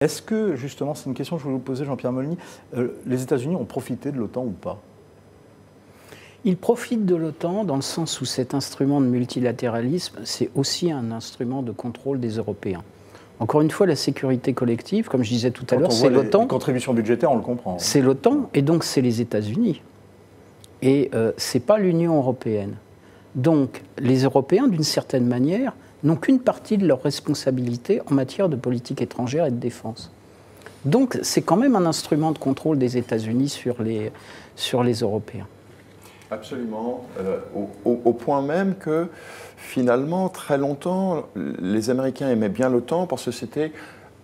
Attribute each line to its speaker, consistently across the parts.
Speaker 1: Est-ce que, justement, c'est une question que je voulais vous poser, Jean-Pierre Molny, les États-Unis ont profité de l'OTAN ou pas?
Speaker 2: Ils profitent de l'OTAN dans le sens où cet instrument de multilatéralisme, c'est aussi un instrument de contrôle des Européens. Encore une fois, la sécurité collective, comme je disais tout à l'heure, c'est l'OTAN.
Speaker 1: Les contributions budgétaires, on le comprend.
Speaker 2: C'est l'OTAN, et donc c'est les États-Unis. Et ce n'est pas l'Union européenne. Donc les Européens, d'une certaine manière, n'ont qu'une partie de leur responsabilité en matière de politique étrangère et de défense. Donc c'est quand même un instrument de contrôle des États-Unis sur les Européens.
Speaker 3: Absolument, au point même que finalement, très longtemps, les Américains aimaient bien l'OTAN parce que c'était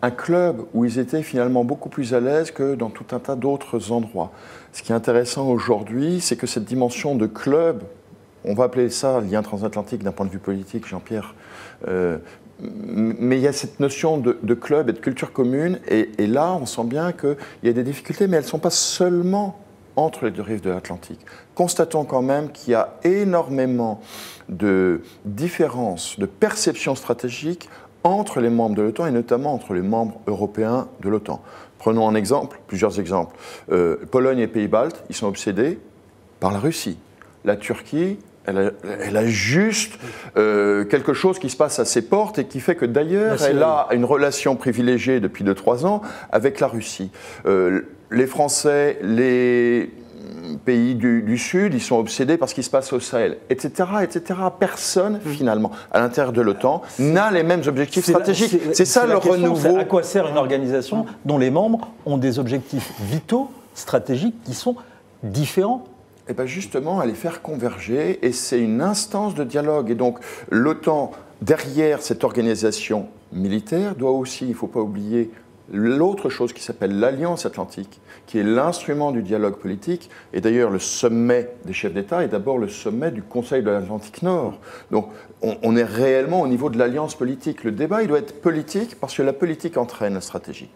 Speaker 3: un club où ils étaient finalement beaucoup plus à l'aise que dans tout un tas d'autres endroits. Ce qui est intéressant aujourd'hui, c'est que cette dimension de club, on va appeler ça lien transatlantique d'un point de vue politique, Jean-Pierre, mais il y a cette notion de club et de culture commune, et là, on sent bien qu'il y a des difficultés, mais elles ne sont pas seulement entre les deux rives de l'Atlantique. Constatons quand même qu'il y a énormément de différences, de perceptions stratégiques entre les membres de l'OTAN et notamment entre les membres européens de l'OTAN. Prenons un exemple, plusieurs exemples. Pologne et Pays-Baltes, ils sont obsédés par la Russie. La Turquie, elle a juste quelque chose qui se passe à ses portes et qui fait que d'ailleurs, elle a une relation privilégiée depuis 2-3 ans avec la Russie. Les Français, les pays du Sud, ils sont obsédés par ce qui se passe au Sahel, etc., etc. Personne, finalement, à l'intérieur de l'OTAN, n'a les mêmes objectifs stratégiques. C'est ça le renouveau.
Speaker 1: À quoi sert une organisation dont les membres ont des objectifs vitaux, stratégiques, qui sont différents?
Speaker 3: Eh bien justement, à les faire converger, et c'est une instance de dialogue. Et donc, l'OTAN, derrière cette organisation militaire, doit aussi, il ne faut pas oublier, l'autre chose qui s'appelle l'Alliance Atlantique, qui est l'instrument du dialogue politique, et d'ailleurs le sommet des chefs d'État est d'abord le sommet du Conseil de l'Atlantique Nord. Donc on est réellement au niveau de l'alliance politique. Le débat, il doit être politique parce que la politique entraîne la stratégie.